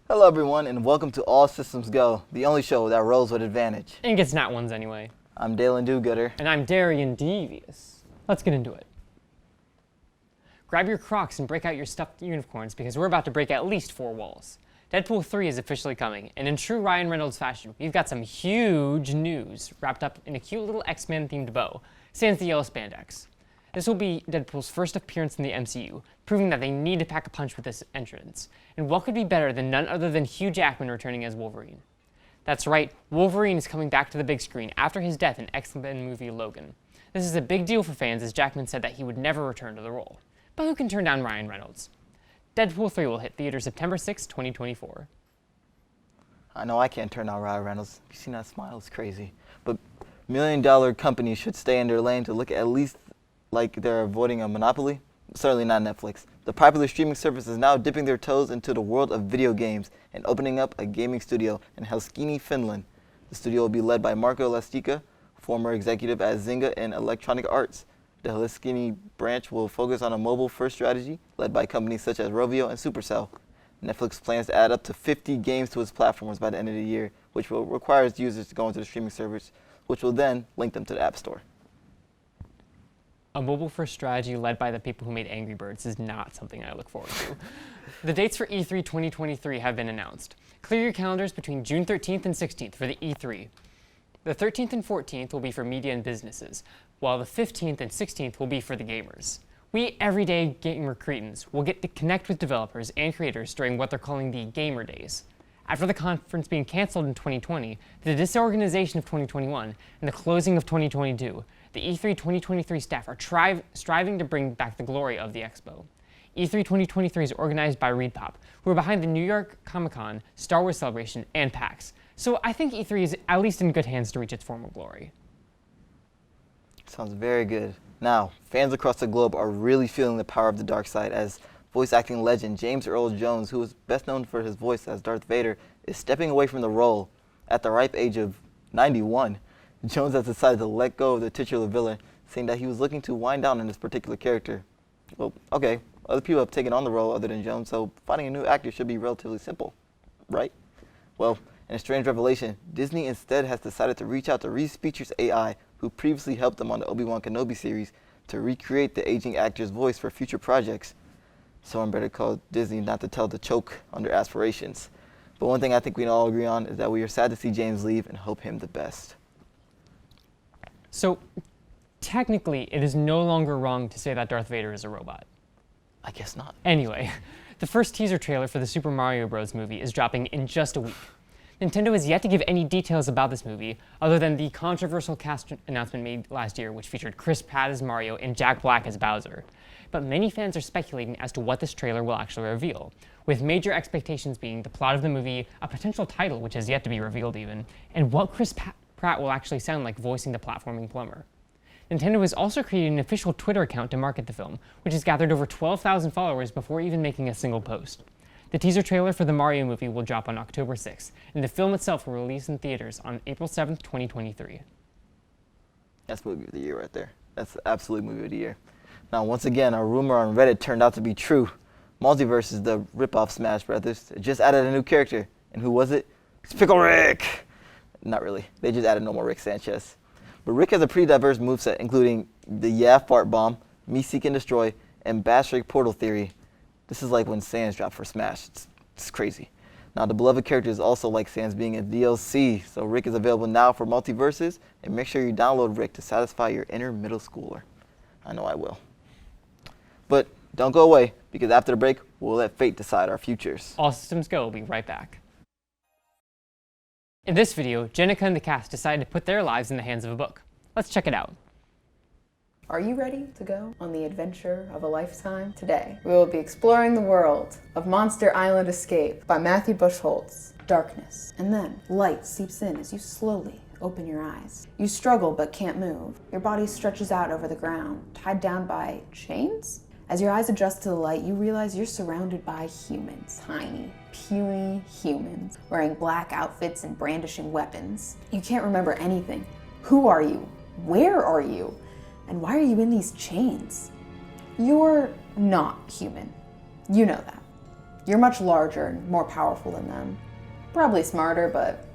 Hello everyone and welcome to All Systems Go, the only show that rolls with advantage. And gets nat ones anyway. I'm Dalen Do-Gooder. And I'm Darian Devious. Let's get into it. Grab your Crocs and break out your stuffed unicorns because we're about to break at least 4 walls. Deadpool 3 is officially coming, and in true Ryan Reynolds fashion, we've got some huge news wrapped up in a cute little X-Men themed bow, sans the yellow spandex. This will be Deadpool's first appearance in the MCU, proving that they need to pack a punch with this entrance. And what could be better than none other than Hugh Jackman returning as Wolverine? That's right, Wolverine is coming back to the big screen after his death in X-Men movie Logan. This is a big deal for fans as Jackman said that he would never return to the role. But who can turn down Ryan Reynolds? Deadpool 3 will hit theaters September 6, 2024. I know I can't turn down Ryan Reynolds. You seen that smile? It's crazy. But million-dollar companies should stay in their lane to look at least like they're avoiding a monopoly. Certainly not Netflix. The popular streaming service is now dipping their toes into the world of video games and opening up a gaming studio in Helsinki, Finland. The studio will be led by Marco Lastica, former executive at Zynga and Electronic Arts. The Helsinki branch will focus on a mobile-first strategy led by companies such as Rovio and Supercell. Netflix plans to add up to 50 games to its platforms by the end of the year, which will require its users to go into the streaming service, which will then link them to the App Store. A mobile-first strategy led by the people who made Angry Birds is not something I look forward to. The dates for E3 2023 have been announced. Clear your calendars between June 13th and 16th for the E3. The 13th and 14th will be for media and businesses, while the 15th and 16th will be for the gamers. We everyday gamer cretins will get to connect with developers and creators during what they're calling the Gamer Days. After the conference being canceled in 2020, the disorganization of 2021, and the closing of 2022, the E3 2023 staff are striving to bring back the glory of the expo. E3 2023 is organized by ReedPop, who are behind the New York Comic-Con, Star Wars Celebration, and PAX. So I think E3 is at least in good hands to reach its former glory. Sounds very good. Now, fans across the globe are really feeling the power of the dark side as voice acting legend James Earl Jones, who is best known for his voice as Darth Vader, is stepping away from the role at the ripe age of 91. Jones has decided to let go of the titular villain, saying that he was looking to wind down in this particular character. Well, okay, other people have taken on the role other than Jones, so finding a new actor should be relatively simple, right? Well, in a strange revelation, Disney instead has decided to reach out to Reese Features AI, who previously helped them on the Obi-Wan Kenobi series, to recreate the aging actor's voice for future projects. Someone better call Disney not to tell the choke on their aspirations. But one thing I think we can all agree on is that we are sad to see James leave and hope him the best. So, technically, it is no longer wrong to say that Darth Vader is a robot. I guess not. Anyway, the first teaser trailer for the Super Mario Bros. Movie is dropping in just a week. Nintendo has yet to give any details about this movie, other than the controversial cast announcement made last year, which featured Chris Pratt as Mario and Jack Black as Bowser. But many fans are speculating as to what this trailer will actually reveal, with major expectations being the plot of the movie, a potential title which has yet to be revealed even, and what Chris Pratt will actually sound like voicing the platforming plumber. Nintendo has also created an official Twitter account to market the film, which has gathered over 12,000 followers before even making a single post. The teaser trailer for the Mario movie will drop on October 6th, and the film itself will release in theaters on April 7th, 2023. That's movie of the year right there. That's the absolute movie of the year. Now, once again, a rumor on Reddit turned out to be true. Multiverse is the rip-off Smash Brothers. It just added a new character. And who was it? It's Pickle Rick! Not really. They just added normal Rick Sanchez. But Rick has a pretty diverse moveset, including the Yeah Fart Bomb, Me Seek and Destroy, and Bash Rick Portal Theory. This is like when Sans dropped for Smash. It's crazy. Now, the beloved character is also like Sans being a DLC, so Rick is available now for Multiverses, and make sure you download Rick to satisfy your inner middle schooler. I know I will. But don't go away, because after the break, we'll let fate decide our futures. All Systems Go will be right back. In this video, Jenica and the cast decided to put their lives in the hands of a book. Let's check it out. Are you ready to go on the adventure of a lifetime? Today, we will be exploring the world of Monster Island Escape by Matthew Bushholtz. Darkness, and then light seeps in as you slowly open your eyes. You struggle but can't move. Your body stretches out over the ground, tied down by chains? As your eyes adjust to the light, you realize you're surrounded by humans. Tiny, puny humans, wearing black outfits and brandishing weapons. You can't remember anything. Who are you? Where are you? And why are you in these chains? You're not human. You know that. You're much larger and more powerful than them. Probably smarter, but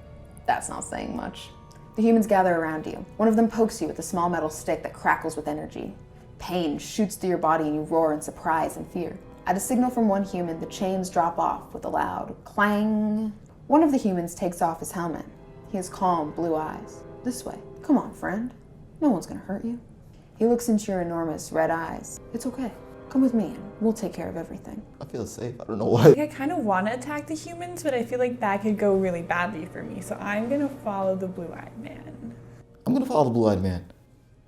that's not saying much. The humans gather around you. One of them pokes you with a small metal stick that crackles with energy. Pain shoots through your body and you roar in surprise and fear. At a signal from one human, the chains drop off with a loud clang. One of the humans takes off his helmet. He has calm blue eyes. This way. Come on, friend. No one's gonna hurt you. He looks into your enormous red eyes. It's okay. Come with me and we'll take care of everything. I feel safe. I don't know why. I kind of want to attack the humans, but I feel like that could go really badly for me. So I'm going to follow the blue-eyed man. I'm gonna follow the blue-eyed man.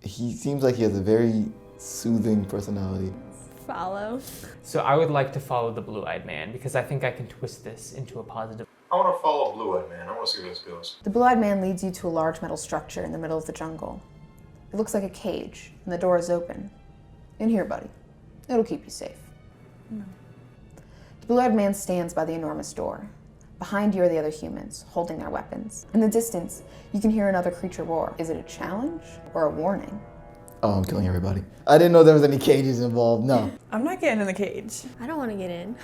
He seems like he has a very soothing personality. Follow. So I would like to follow the blue-eyed man because I think I can twist this into a positive. I want to follow Blue-Eyed Man. I want to see where this goes. The blue-eyed man leads you to a large metal structure in the middle of the jungle. It looks like a cage, and the door is open. In here, buddy. It'll keep you safe. No. The blue-eyed man stands by the enormous door. Behind you are the other humans, holding their weapons. In the distance, you can hear another creature roar. Is it a challenge or a warning? Oh, I'm killing everybody. I didn't know there was any cages involved. No. I'm not getting in the cage. I don't want to get in.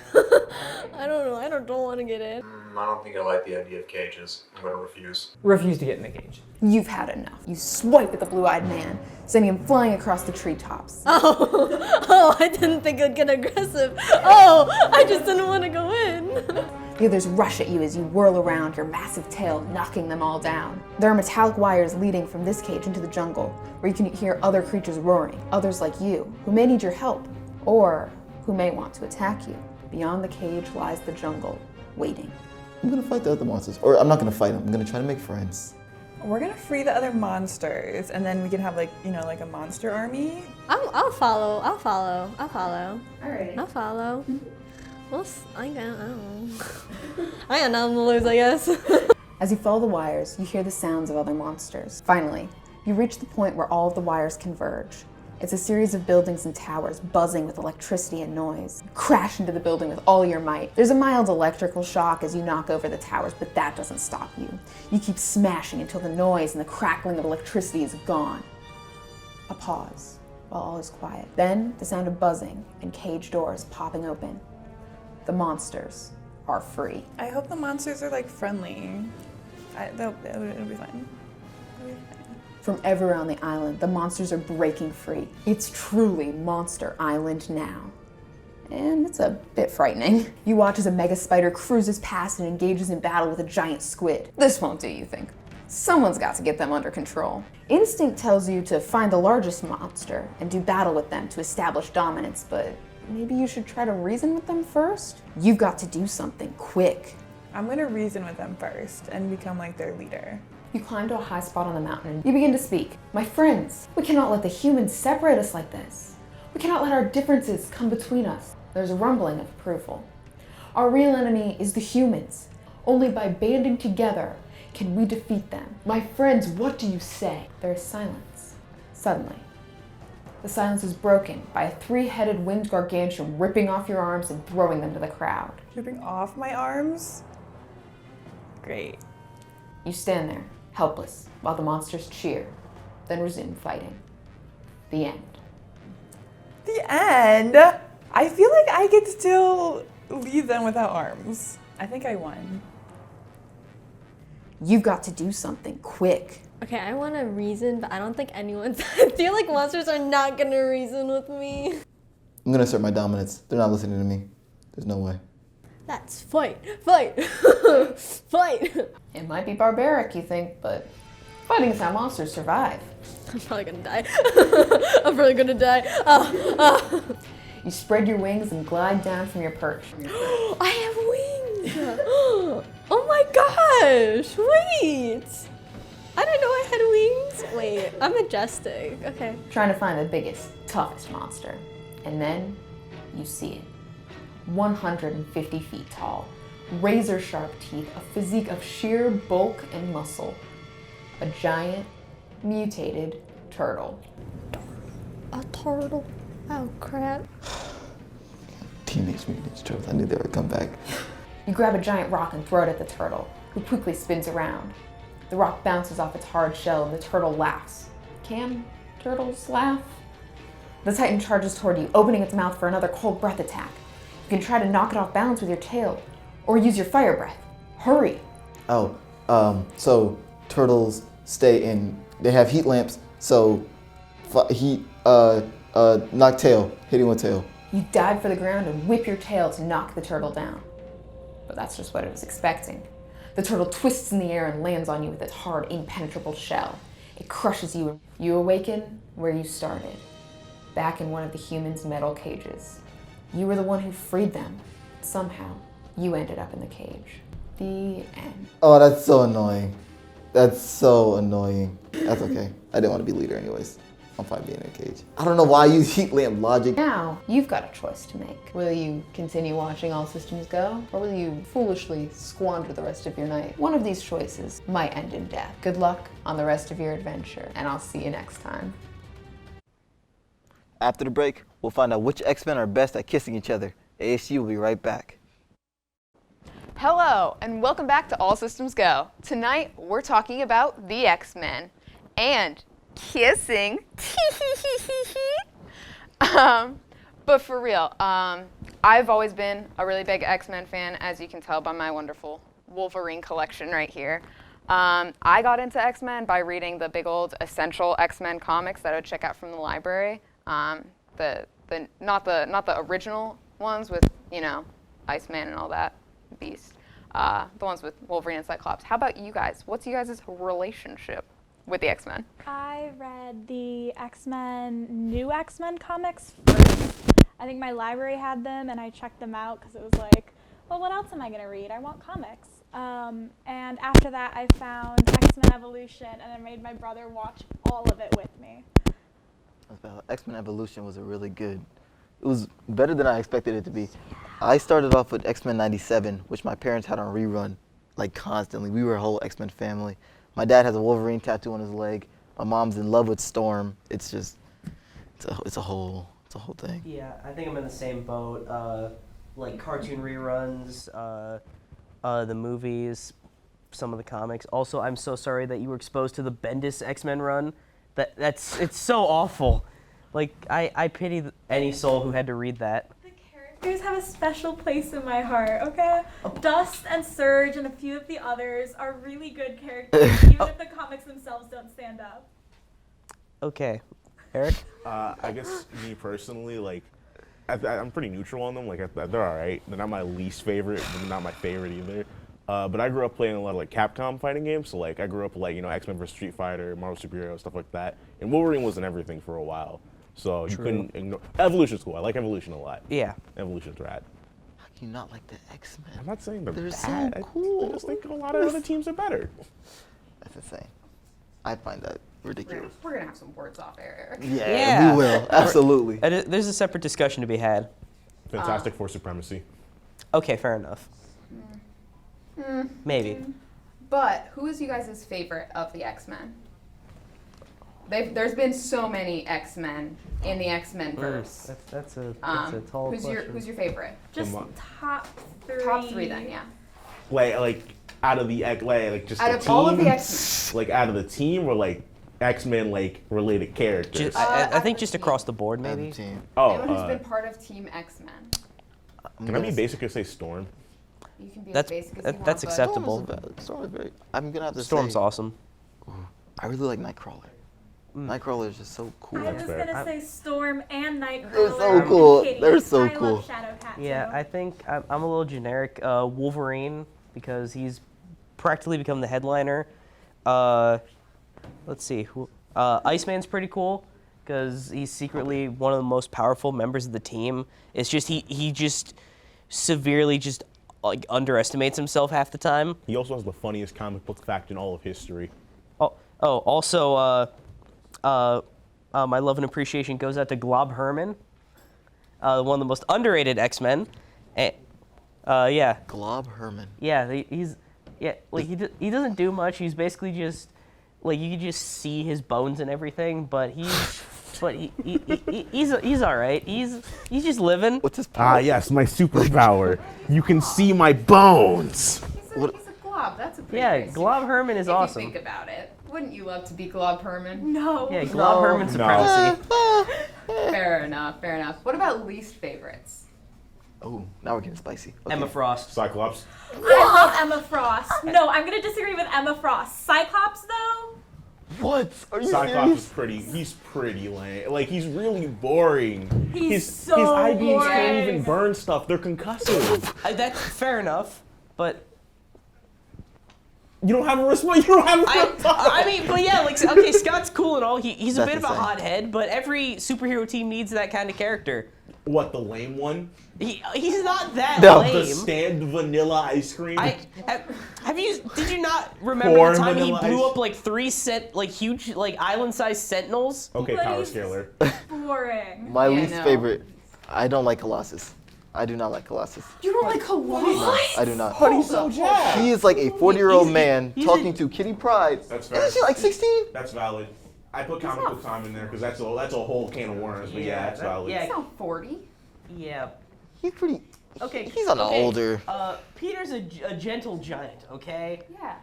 I don't know. I don't want to get in. I don't think I like the idea of cages. I'm going to refuse. Refuse to get in the cage. You've had enough. You swipe at the blue-eyed man, sending him flying across the treetops. Oh, I didn't think it'd get aggressive. Oh, I just didn't want to go in. The others rush at you as you whirl around, your massive tail knocking them all down. There are metallic wires leading from this cage into the jungle, where you can hear other creatures roaring, others like you, who may need your help, or who may want to attack you. Beyond the cage lies the jungle, waiting. I'm gonna fight the other monsters. Or I'm not gonna fight them. I'm gonna try to make friends. We're going to free the other monsters, and then we can have like a monster army. I'll follow. Alright. I'll follow. Well, I don't know. I got nothing to lose, I guess. As you follow the wires, you hear the sounds of other monsters. Finally, you reach the point where all of the wires converge. It's a series of buildings and towers buzzing with electricity and noise. You crash into the building with all your might. There's a mild electrical shock as you knock over the towers, but that doesn't stop you. You keep smashing until the noise and the crackling of electricity is gone. A pause, while all is quiet. Then, the sound of buzzing and cage doors popping open. The monsters are free. I hope the monsters are like friendly. It'll be fine. From everywhere on the island, the monsters are breaking free. It's truly Monster Island now. And it's a bit frightening. You watch as a mega spider cruises past and engages in battle with a giant squid. This won't do, you think. Someone's got to get them under control. Instinct tells you to find the largest monster and do battle with them to establish dominance, but maybe you should try to reason with them first? You've got to do something quick. I'm going to reason with them first and become like their leader. You climb to a high spot on the mountain and you begin to speak. My friends, we cannot let the humans separate us like this. We cannot let our differences come between us. There's a rumbling of approval. Our real enemy is the humans. Only by banding together can we defeat them. My friends, what do you say? There is silence. Suddenly, the silence is broken by a three-headed winged gargantuan ripping off your arms and throwing them to the crowd. Ripping off my arms? Great. You stand there, helpless, while the monsters cheer, then resume fighting. The end. The end? I feel like I could still leave them without arms. I think I won. You've got to do something quick. Okay, I want to reason, but I don't think anyone's... I feel like monsters are not going to reason with me. I'm gonna assert my dominance. They're not listening to me. There's no way. Let's fight, fight, fight. It might be barbaric, you think, but fighting is how monsters survive. I'm probably going to die. I'm probably going to die. You spread your wings and glide down from your perch. I have wings. Oh my gosh, wait. I didn't know I had wings. Wait, I'm majestic. Okay. Trying to find the biggest, toughest monster. And then you see it. 150 feet tall, razor-sharp teeth, a physique of sheer bulk and muscle. A giant, mutated turtle. A turtle. Oh crap. Teenage Mutant Ninja Turtles. I knew they would come back. You grab a giant rock and throw it at the turtle, who quickly spins around. The rock bounces off its hard shell and the turtle laughs. Can turtles laugh? The Titan charges toward you, opening its mouth for another cold breath attack. You can try to knock it off balance with your tail, or use your fire breath. Hurry! Oh, so turtles they have heat lamps, so knock tail, hitting with tail. You dive for the ground and whip your tail to knock the turtle down. But that's just what it was expecting. The turtle twists in the air and lands on you with its hard, impenetrable shell. It crushes you. You awaken where you started, back in one of the humans' metal cages. You were the one who freed them. Somehow, you ended up in the cage. The end. Oh, that's so annoying. That's so annoying. That's okay. I didn't want to be leader anyways. I'm fine being in a cage. I don't know why I use heat lamp logic. Now, you've got a choice to make. Will you continue watching All Systems Go, or will you foolishly squander the rest of your night? One of these choices might end in death. Good luck on the rest of your adventure, and I'll see you next time. After the break, we'll find out which X-Men are best at kissing each other. ASG will be right back. Hello, and welcome back to All Systems Go. Tonight, we're talking about the X-Men and kissing. But for real, I've always been a really big X-Men fan, as you can tell by my wonderful Wolverine collection right here. I got into X-Men by reading the big old essential X-Men comics that I would check out from the library. Not the original ones with, Iceman and all that, Beast. The ones with Wolverine and Cyclops. How about you guys? What's you guys' relationship with the X-Men? I read the new X-Men comics first. I think my library had them, and I checked them out because it was like, well, what else am I going to read? I want comics. And after that, I found X-Men Evolution, and I made my brother watch all of it with me. X-Men Evolution was it was better than I expected it to be. I started off with X-Men 97, which my parents had on rerun, like constantly. We were a whole X-Men family. My dad has a Wolverine tattoo on his leg. My mom's in love with Storm. It's a whole thing. Yeah, I think I'm in the same boat. Like cartoon reruns, the movies, some of the comics. Also, I'm so sorry that you were exposed to the Bendis X-Men run. It's so awful. Like, I pity any soul who had to read that. The characters have a special place in my heart, okay? Dust and Surge and a few of the others are really good characters, even if the comics themselves don't stand up. Okay. Eric? I guess me personally, like, I'm pretty neutral on them. Like, they're all right. They're not my least favorite, but they're not my favorite either. But I grew up playing a lot of like Capcom fighting games. So like I grew up with, like, X-Men vs. Street Fighter, Marvel Superhero, stuff like that. And Wolverine wasn't everything for a while. So you couldn't ignore. Evolution's cool. I like Evolution a lot. Yeah. Evolution's rad. How can you not like the X-Men? I'm not saying They're bad. so cool. I just think a lot of other teams are better. That's insane. I find that ridiculous. We're gonna have some words off air, Eric. Yeah, we will. Absolutely. There's a separate discussion to be had. Fantastic Four supremacy. Okay, fair enough. Maybe. But who is you guys' favorite of the X-Men? There's been so many X-Men in the X-Men verse. That's a tall question. Who's your favorite? Just top three. Top three then, yeah. Like out of the just out the of team. all of the X-Men. Like out of the team, or like X-Men like related characters. I think just across the board, As a maybe. team. Anyone who's been part of Team X-Men. Can I be basic and say Storm? You can be That's- as basic as that- you want, that's but- acceptable. Storm is very. I'm gonna have to Storm's say. awesome. I really like Nightcrawler. Nightcrawler is just so cool. I was fair. gonna say Storm and Nightcrawler. They're so cool. I'm kidding. They're so I cool. love Shadowcat Yeah, too. I think I'm a little generic. Wolverine, because he's practically become the headliner. Let's see. Iceman's pretty cool because he's secretly one of the most powerful members of the team. It's just he just severely just like underestimates himself half the time. He also has the funniest comic book fact in all of history. Also, my love and appreciation goes out to Glob Herman, one of the most underrated X-Men. Yeah. Glob Herman. Yeah, he doesn't do much. He's basically just like you can just see his bones and everything, but he's all right. He's just living. What's his power? Yes, my superpower. You can see my bones. He's a glob. That's a pretty Yeah, nice Glob Herman is if awesome. you think about it. Wouldn't you love to be Glob Herman? No. Yeah, Glob Herman supremacy. Fair enough, fair enough. What about least favorites? Oh, now we're getting spicy. Okay. Emma Frost. Cyclops. I love Emma Frost. No, I'm gonna disagree with Emma Frost. Cyclops, though. What? Are you Cyclops serious? is pretty. He's pretty lame. Like he's really boring. He's his so I-beams can't boring. even burn stuff. They're concussive. That's fair enough, but You don't have a response. You don't have a response. I mean, but yeah, like okay, Scott's cool and all. He's a That's bit of a insane. hothead, but every superhero team needs that kind of character. What, the lame one? He's not that No. lame. The stand vanilla ice cream? Did you not remember Corn the time he vanilla blew ice. up like huge like island-sized sentinels? Okay, But power he's- scaler. Boring. My Yeah, least no. favorite. I don't like Colossus. I do not like Colossus. You don't like Colossus? I do not. But he's so jacked. He is like a 40-year-old man he's talking to Kitty Pryde. That's fair. Isn't she like 16? That's valid. I put comic book time in there because that's a whole can of worms. But yeah, that's valid. yeah. He's not 40. Yeah. He's pretty. Okay. He's on the okay. older. Peter's a gentle giant, okay? Yeah.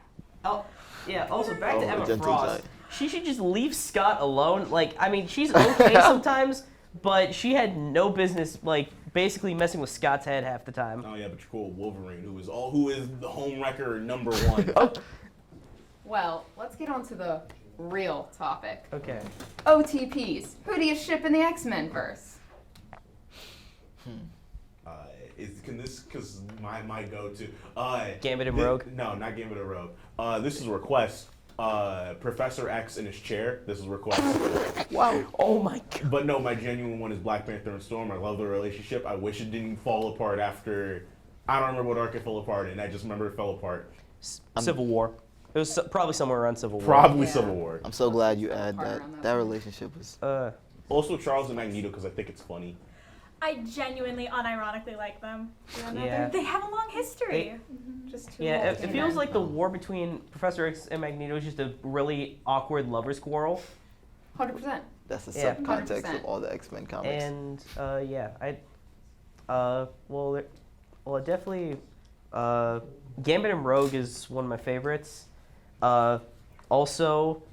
Oh, yeah. Also, back Oh, to a Emma gentle Frost. giant. She should just leave Scott alone. Like, I mean, she's okay sometimes, but she had no business like basically messing with Scott's head half the time. Oh yeah, but you're cool. Wolverine, who is the home wrecker #1. Well, let's get on to the real topic. Okay. OTPs. Who do you ship in the X-Men verse? Because my go-to. Gambit and Rogue? No, not Gambit and Rogue. This is a request. Professor X in his chair. This is a request. Wow. Oh my god. But no, my genuine one is Black Panther and Storm. I love their relationship. I wish it didn't fall apart after. I don't remember what arc it fell apart in. I just remember it fell apart. Civil War. It was probably somewhere around Civil War. Probably Yeah. Civil War. I'm so glad you add Hard that. on that That one. relationship was. Also, Charles and Magneto because I think it's funny. I genuinely, unironically like them. You know, Yeah. they have a long history. Just two Yeah, old it feels men. like the war between Professor X and Magneto is just a really awkward lovers quarrel. 100%. That's the Yeah. subcontext 100%. of all the X-Men comics. And yeah, definitely, Gambit and Rogue is one of my favorites. Also,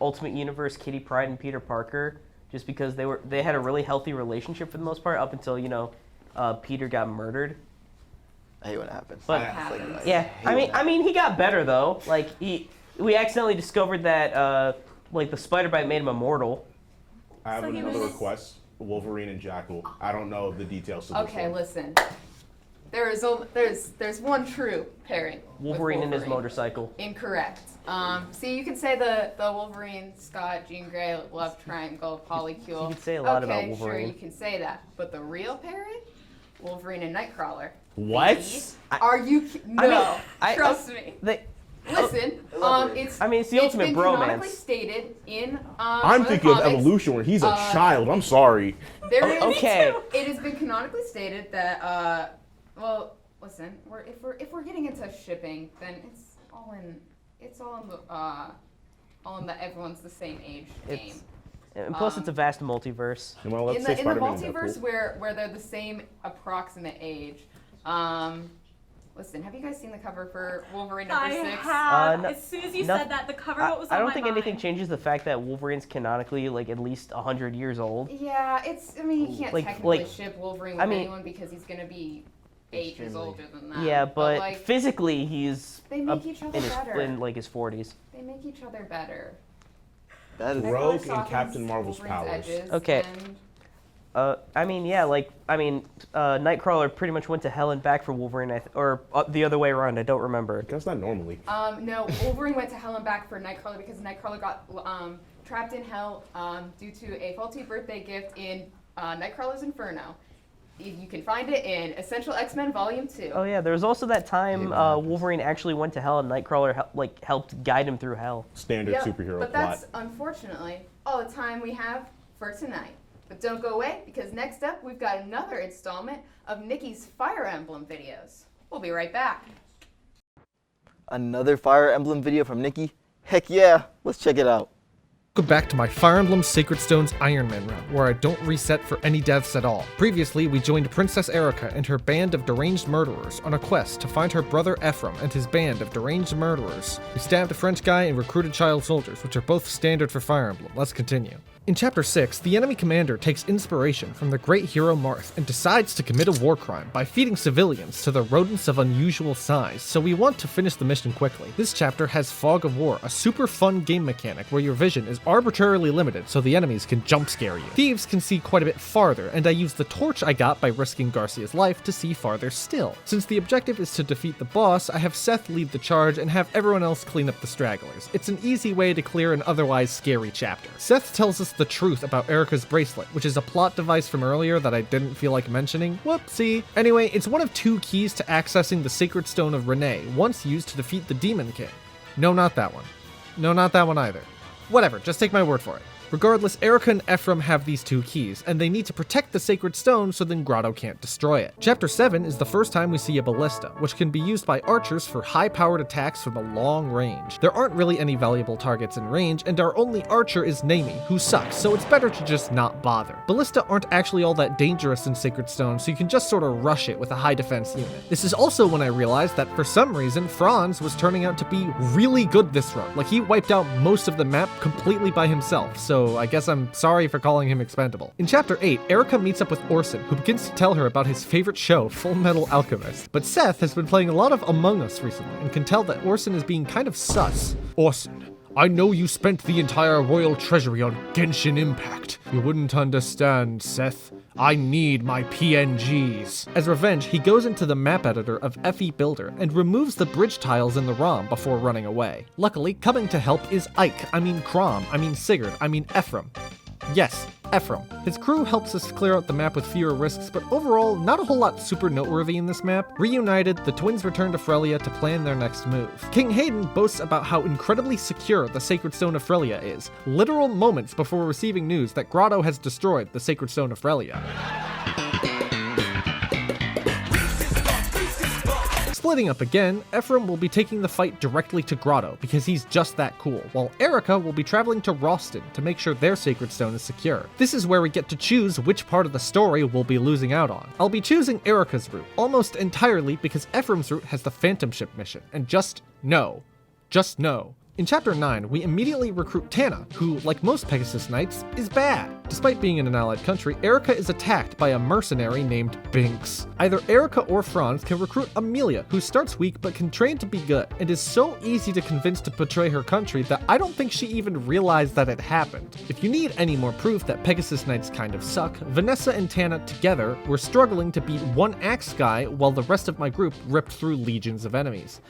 Ultimate Universe, Kitty Pryde and Peter Parker, just because they had a really healthy relationship for the most part up until Peter got murdered. I hate when it happens. But It's like, yeah, hate I when that mean he got better though. Like we accidentally discovered that like the spider bite made him immortal. I have So he another was- request. Wolverine and Jackal. I don't know the details. Of this Okay, one. listen. There's one true pairing. with Wolverine and his Wolverine. motorcycle. Incorrect. See, you can say the Wolverine, Scott, Jean Grey love triangle, polycule. You can say a lot about Okay, sure, Wolverine. you can say that. But the real pairing, Wolverine and Nightcrawler. What? Are you? No, I- trust me. Listen, it's. I mean, it's the ultimate been canonically bromance. stated in. I'm other thinking of comics. Evolution where he's a child. I'm sorry. There is. Okay. It has been canonically stated that. Well, listen. If we're getting into shipping, then it's all in. It's all in the everyone's the same age game. And plus, it's a vast multiverse. Well, let's In say the Spider-Man and multiverse Deadpool. where they're the same approximate age. Listen, have you guys seen the cover for Wolverine I number 6? have. no- As soon as you no- said that, the cover what was on I don't my think mind. anything changes the fact that Wolverine's canonically like at least 100 years old. Yeah, it's. I mean, you can't Like- technically like- ship Wolverine with I mean- anyone because he's gonna be 8 years Extremely. older than that. Yeah, but like, physically he's they make each other in his better. in like his 40s. They make each other better. That is. Rogue Nightcrawler and softens Captain Marvel's Wolverine's powers. edges, Okay. and- Nightcrawler pretty much went to hell and back for Wolverine, or the other way around. I don't remember. That's not normally. No, Wolverine went to hell and back for Nightcrawler because Nightcrawler got trapped in hell due to a faulty birthday gift in Nightcrawler's Inferno. You can find it in Essential X-Men Volume 2. Oh yeah, there was also that time Wolverine actually went to hell and Nightcrawler helped guide him through hell. Standard Yep, superhero but plot. that's unfortunately all the time we have for tonight. But don't go away because next up we've got another installment of Nikki's Fire Emblem videos. We'll be right back. Another Fire Emblem video from Nikki? Heck yeah, let's check it out. Welcome back to my Fire Emblem Sacred Stones Ironman run, where I don't reset for any deaths at all. Previously, we joined Princess Erica and her band of deranged murderers on a quest to find her brother Ephraim and his band of deranged murderers. We stabbed a French guy and recruited child soldiers, which are both standard for Fire Emblem. Let's continue. In Chapter 6, the enemy commander takes inspiration from the great hero Marth and decides to commit a war crime by feeding civilians to the rodents of unusual size, so we want to finish the mission quickly. This chapter has Fog of War, a super fun game mechanic where your vision is arbitrarily limited so the enemies can jump scare you. Thieves can see quite a bit farther, and I use the torch I got by risking Garcia's life to see farther still. Since the objective is to defeat the boss, I have Seth lead the charge and have everyone else clean up the stragglers. It's an easy way to clear an otherwise scary chapter. Seth tells us the truth about Erica's bracelet, which is a plot device from earlier that I didn't feel like mentioning. Whoopsie. Anyway, it's one of 2 keys to accessing the Sacred Stone of Renee, once used to defeat the Demon King. No, not that one. No, not that one either. Whatever, just take my word for it. Regardless, Erica and Ephraim have these 2 keys, and they need to protect the Sacred Stone so then Grotto can't destroy it. Chapter 7 is the first time we see a ballista, which can be used by archers for high-powered attacks from a long range. There aren't really any valuable targets in range, and our only archer is Naimi, who sucks, so it's better to just not bother. Ballista aren't actually all that dangerous in Sacred Stone, so you can just sort of rush it with a high defense unit. This is also when I realized that for some reason, Franz was turning out to be really good this run. Like, he wiped out most of the map completely by himself, so I guess I'm sorry for calling him expendable. In Chapter 8, Erica meets up with Orson, who begins to tell her about his favorite show, Full Metal Alchemist. But Seth has been playing a lot of Among Us recently, and can tell that Orson is being kind of sus. Orson, I know you spent the entire royal treasury on Genshin Impact. You wouldn't understand, Seth. I need my PNGs. As revenge, he goes into the map editor of FE Builder and removes the bridge tiles in the ROM before running away. Luckily, coming to help is Sigurd, Ephraim. Yes, Ephraim. His crew helps us clear out the map with fewer risks, but overall, not a whole lot super noteworthy in this map. Reunited, the twins return to Frelia to plan their next move. King Hayden boasts about how incredibly secure the Sacred Stone of Frelia is, literal moments before receiving news that Grotto has destroyed the Sacred Stone of Frelia. Splitting up again, Ephraim will be taking the fight directly to Grotto because he's just that cool, while Erica will be traveling to Ralston to make sure their Sacred Stone is secure. This is where we get to choose which part of the story we'll be losing out on. I'll be choosing Erica's route almost entirely because Ephraim's route has the Phantom Ship mission, and just no. In Chapter 9, we immediately recruit Tana, who, like most Pegasus Knights, is bad. Despite being in an allied country, Erica is attacked by a mercenary named Binks. Either Erica or Franz can recruit Amelia, who starts weak but can train to be good, and is so easy to convince to betray her country that I don't think she even realized that it happened. If you need any more proof that Pegasus Knights kind of suck, Vanessa and Tana together were struggling to beat one axe guy while the rest of my group ripped through legions of enemies.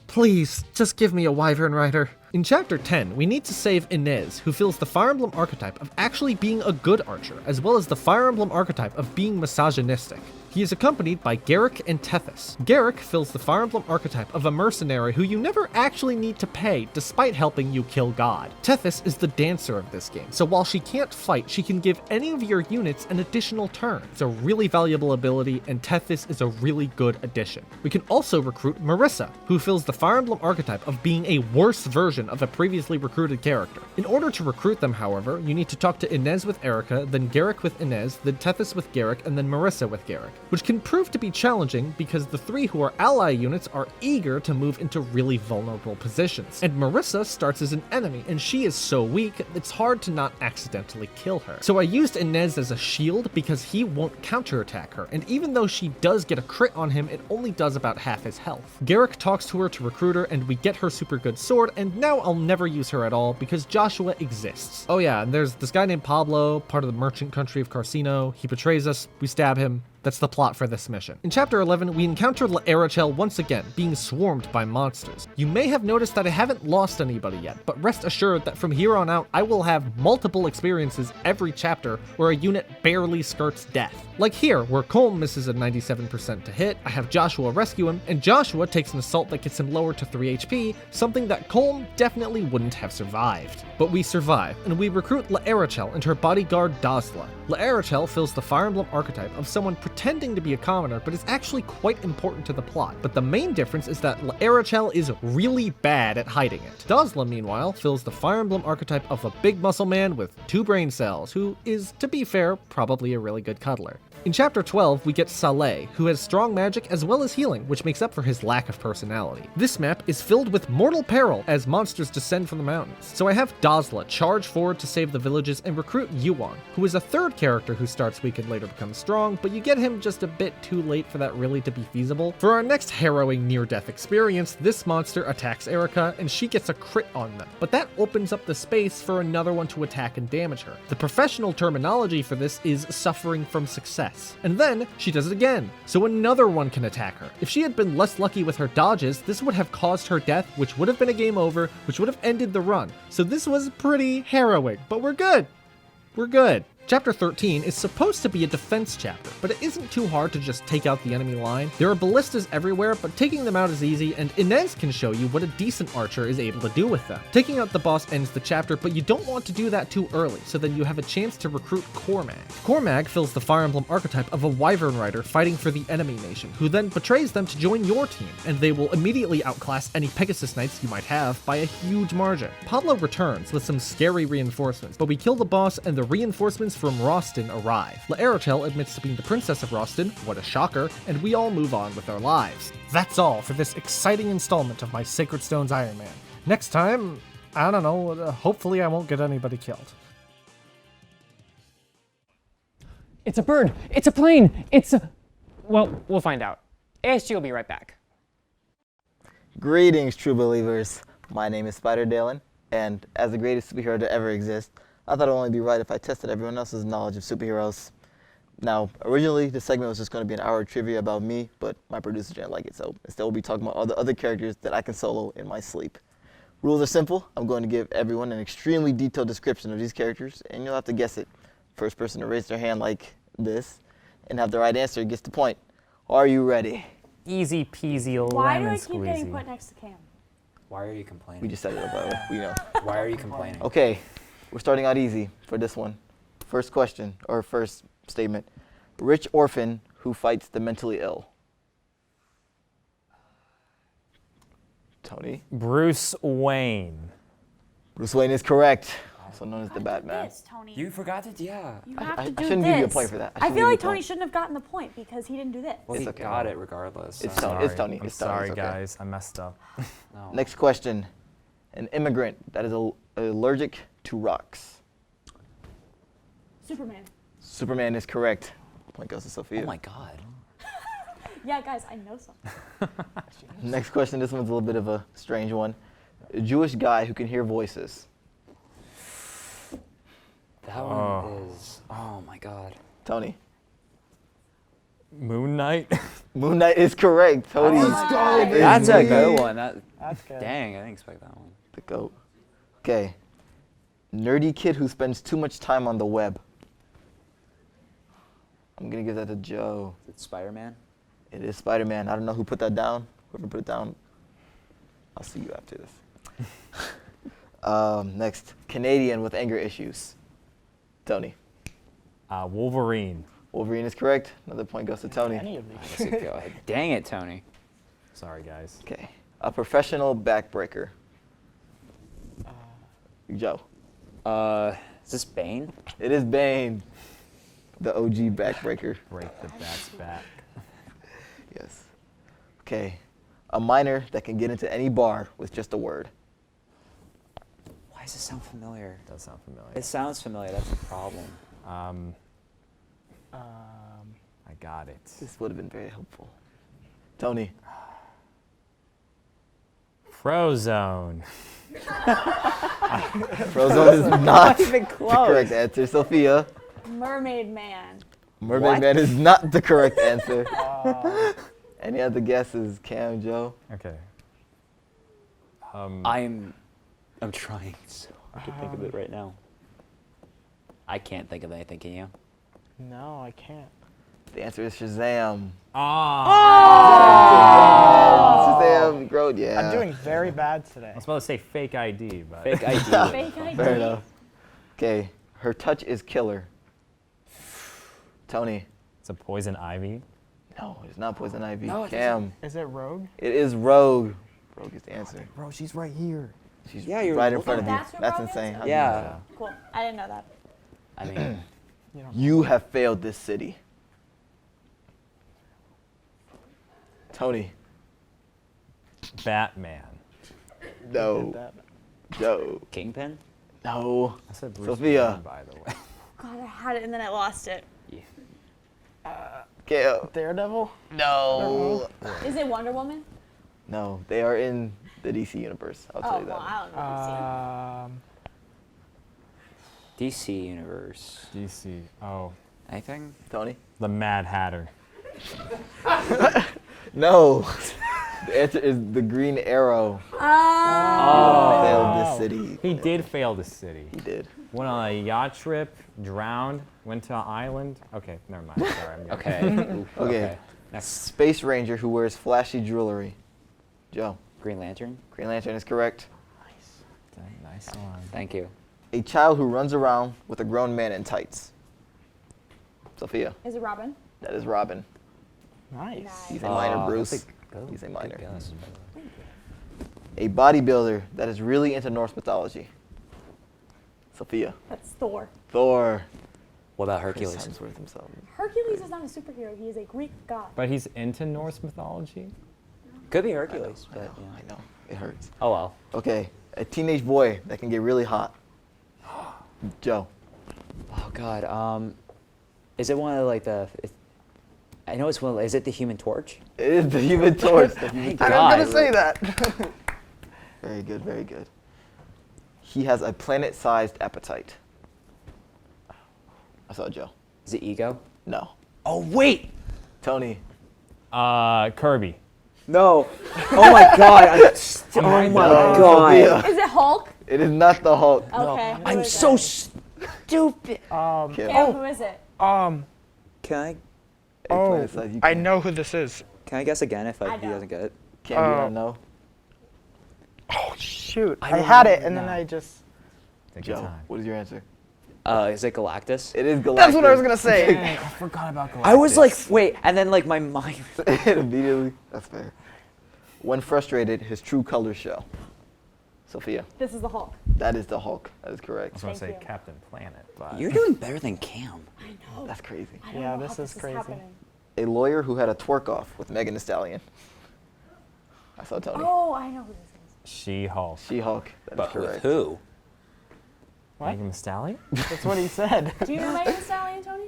Please, just give me a Wyvern Rider. In Chapter 10, we need to save Inez, who fills the Fire Emblem archetype of actually being a good archer, as well as the Fire Emblem archetype of being misogynistic. He is accompanied by Garrick and Tethys. Garrick fills the Fire Emblem archetype of a mercenary who you never actually need to pay, despite helping you kill God. Tethys is the dancer of this game, so while she can't fight, she can give any of your units an additional turn. It's a really valuable ability, and Tethys is a really good addition. We can also recruit Marissa, who fills the Fire Emblem archetype of being a worse version of a previously recruited character. In order to recruit them, however, you need to talk to Inez with Erica, then Garrick with Inez, then Tethys with Garrick, and then Marissa with Garrick, which can prove to be challenging because the 3 who are ally units are eager to move into really vulnerable positions. And Marissa starts as an enemy, and she is so weak, it's hard to not accidentally kill her. So I used Inez as a shield because he won't counterattack her, and even though she does get a crit on him, it only does about half his health. Garrick talks to her to recruit her, and we get her super good sword, and now I'll never use her at all because Joshua exists. Oh yeah, and there's this guy named Pablo, part of the merchant country of Carcino. He betrays us, we stab him. That's the plot for this mission. In Chapter 11, we encounter Laerachel once again, being swarmed by monsters. You may have noticed that I haven't lost anybody yet, but rest assured that from here on out, I will have multiple experiences every chapter where a unit barely skirts death. Like here, where Colm misses a 97% to hit, I have Joshua rescue him, and Joshua takes an assault that gets him lower to 3 HP, something that Colm definitely wouldn't have survived. But we survive, and we recruit Laerachel and her bodyguard Dazla. Laerachel fills the Fire Emblem archetype of someone pretending to be a commoner, but is actually quite important to the plot. But the main difference is that Arachel is really bad at hiding it. Dazla, meanwhile, fills the Fire Emblem archetype of a big muscle man with 2 brain cells, who is, to be fair, probably a really good cuddler. In Chapter 12, we get Saleh, who has strong magic as well as healing, which makes up for his lack of personality. This map is filled with mortal peril as monsters descend from the mountains. So I have Dazla charge forward to save the villages and recruit Yuan, who is a third character who starts weak and later becomes strong, but you get him just a bit too late for that really to be feasible. For our next harrowing near-death experience, this monster attacks Erica, and she gets a crit on them, but that opens up the space for another one to attack and damage her. The professional terminology for this is suffering from success. And then she does it again, so another one can attack her. If she had been less lucky with her dodges, this would have caused her death, which would have been a game over, which would have ended the run. So this was pretty harrowing, but we're good. We're good. Chapter 13 is supposed to be a defense chapter, but it isn't too hard to just take out the enemy line. There are ballistas everywhere, but taking them out is easy, and Inez can show you what a decent archer is able to do with them. Taking out the boss ends the chapter, but you don't want to do that too early, so then you have a chance to recruit Cormag. Cormag fills the Fire Emblem archetype of a wyvern rider fighting for the enemy nation, who then betrays them to join your team, and they will immediately outclass any Pegasus Knights you might have by a huge margin. Pablo returns with some scary reinforcements, but we kill the boss and the reinforcements from Roston arrive. Arachel admits to being the princess of Roston, what a shocker, and we all move on with our lives. That's all for this exciting installment of my Sacred Stones Iron Man. Next time, I don't know, hopefully I won't get anybody killed. It's a bird! It's a plane! It's a... Well, we'll find out. ASG will be right back. Greetings, true believers. My name is Spider Dalen, and as the greatest superhero to ever exist, I thought it would only be right if I tested everyone else's knowledge of superheroes. Now, originally, this segment was just going to be an hour of trivia about me, but my producers didn't like it, so instead we'll be talking about all the other characters that I can solo in my sleep. Rules are simple. I'm going to give everyone an extremely detailed description of these characters, and you'll have to guess it. First person to raise their hand like this and have the right answer gets the point. Are you ready? Easy peasy Why lemon do I keep squeezy. getting put next to Cam? Why are you complaining? We just set it up, by the way. We know. Why are you complaining? Okay, we're starting out easy for this one. First question, or first statement. Rich orphan who fights the mentally ill. Tony? Bruce Wayne. Bruce Wayne is correct. Also known as the Batman. This, Tony. You forgot to, yeah. You have I to do shouldn't this. give you a point for that. I feel like Tony shouldn't have gotten the point because he didn't do this. Well, It's he okay. got it regardless. It's so- Tony. It's Tony. I'm It's Tony. sorry, It's okay. guys. I messed up. No. Next question. An immigrant that is allergic to rocks. Superman. Superman is correct. Point goes to Sophia. Oh my god. Yeah, guys, I know something. Next question. This one's a little bit of a strange one. A Jewish guy who can hear voices. That one is, oh my god. Tony. Moon Knight. Moon Knight is correct. Tony. That's a good one. That's good. Dang, I didn't expect that one. The GOAT. Okay. Nerdy kid who spends too much time on the web. I'm going to give that to Joe. Is it Spider-Man? It is Spider-Man. I don't know who put that down. Whoever put it down, I'll see you after this. Next. Canadian with anger issues. Tony. Wolverine. Wolverine is correct. Another point goes to Tony. Any of these. That's a good. Dang it, Tony. Sorry, guys. Okay. A professional backbreaker. Joe. Is this Bane? It is Bane. The OG backbreaker. Break the bat's back. Yes. Okay. A minor that can get into any bar with just a word. Why does it sound familiar? Does sound familiar. It sounds familiar. That's the problem. I got it. This would have been very helpful. Tony. Frozone. Frozone is not even the close. correct answer. Sophia. Mermaid Man. Mermaid Man is not the correct answer. Any other guesses? Cam, Joe? Okay. I'm trying so hard to think of it right now. I can't think of anything, can you? No, I can't. The answer is Shazam. Ah. Shazam, Groot, yeah. I'm doing very bad today. I was about to say fake ID, but Fake ID. Fake ID. Fair enough. Okay, her touch is killer. Tony. It's a poison ivy. No, it's not poison ivy. No, it Cam. Is it Rogue? It is Rogue. Rogue is the answer. Bro, she's right here. She's Yeah, you're right in front of you. That's your That's Rogue insane. answer? How do you know Yeah. that? Cool. I didn't know that. I mean, You have failed this city. Tony. Batman. No. Joe. Kingpin? No. I said Bruce Sophia. Wayne, by the way. God, I had it and then I lost it. Gail. Daredevil? No. Is it Wonder Woman? No, they are in the DC universe. I'll tell Oh, you well, that. I don't know. DC Universe. DC. Oh, Anything? Tony? the Mad Hatter. No. The answer is the Green Arrow. Oh. Failed this city. He did fail the city. He did. Went on a yacht trip, drowned, went to an island. Okay, never mind. Sorry. I'm Okay. Ooh, Okay. Next. Space Ranger who wears flashy jewelry. Joe. Green Lantern. Green Lantern is correct. Nice one. Thank you. A child who runs around with a grown man in tights. Sophia. Is it Robin? That is Robin. Nice. He's a minor, Bruce. that's a He's a good minor. guess. A bodybuilder that is really into Norse mythology. Sophia. That's Thor. Thor. What about Chris Hercules? Hemsworth himself. Hercules is not a superhero. He is a Greek god. But he's into Norse mythology? Could be Hercules, I but know, yeah. I know. It hurts. Oh well. Okay. A teenage boy that can get really hot. Joe. Oh God. Is it one of like the? I know it's one. Is it the Human Torch? It is the Human Torch. The Human Thank Torch. God. I'm gonna say that. Very good, very good. He has a planet-sized appetite. I saw Joe. Is it Ego? No. Oh wait. Tony. Kirby. No. Oh my God. Oh my God. Sophia. Is it Hulk? It is not the Hulk. Okay. who I'm is so it? stupid. Kim. Yeah, who is it? Um, Can A oh, planet-sized, you I can't- know who this is. I guess again if I he know. doesn't get it? Cam, you don't know? Oh, shoot. I I had it, remember and then now. I just... Take your Joe, time. what is your answer? Is it Galactus? It is Galactus. That's what I was gonna say. Dang, I forgot about Galactus. I was like, wait, and then like my mind. Immediately. That's fair. When frustrated, his true colors show. Sophia. This is the Hulk. That is the Hulk. That is I correct. was going to say Thank you. Captain Planet, but You're doing better than Cam. I know. That's crazy. I don't Yeah, know this how is crazy. happening. A lawyer who had a twerk off with Megan Thee Stallion. I saw Tony. Oh, I know who this is. She-Hulk. She-Hulk. That is But with correct. who? What? Megan Thee Stallion? That's what he said. Do you know Megan Thee Stallion, Tony?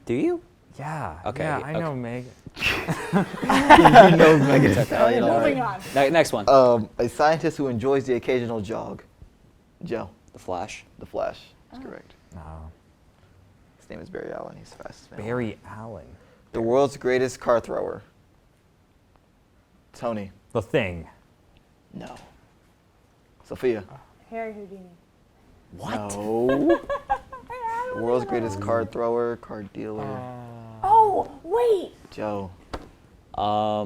Do you? Yeah. Okay, Yeah, I okay. know Megan. He knows Megan Thee Stallion. all Moving right. on. Next one. A scientist who enjoys the occasional jog. Joe. The Flash. The Flash. That's correct. No. His name is Barry Allen. He's the fastest man. Barry Allen. The world's greatest car thrower. Tony. The Thing. No. Sophia. Harry Houdini. What? No. The world's greatest card thrower, card dealer. Oh, wait. Joe. I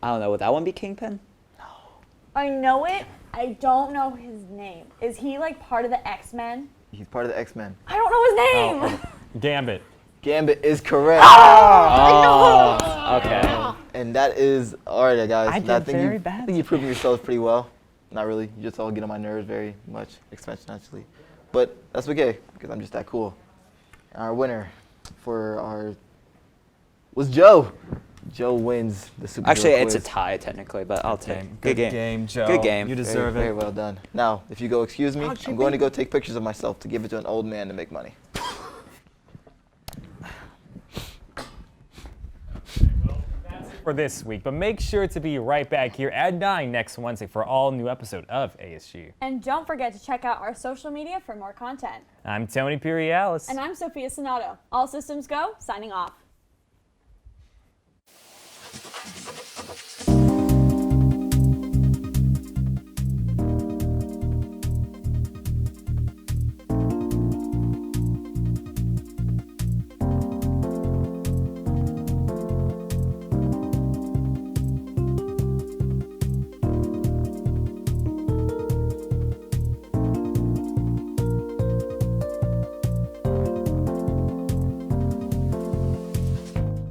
don't know. Would that one be Kingpin? I know it. I don't know his name. Is he like part of the X-Men? He's part of the X-Men. I don't know his name. Gambit. Gambit is correct. Oh, okay. And that is all right, guys. I Now, did very I bad think you proved yourselves pretty well. Not really. You just all get on my nerves very much, exponentially. But that's okay because I'm just that cool. Our winner for our was Joe. Joe wins the superhero Actually, it's a quiz. tie technically, but I'll take. Good game, Joe. Good game. You Very, deserve very it. well done. Now, if you go excuse me, I'm going to go take pictures of myself to give it to an old man to make money. For this week, but make sure to be right back here at 9 next Wednesday for all new episode of ASG. And don't forget to check out our social media for more content. I'm Tony Pirialis. And I'm Sophia Sonato. All systems go, signing off.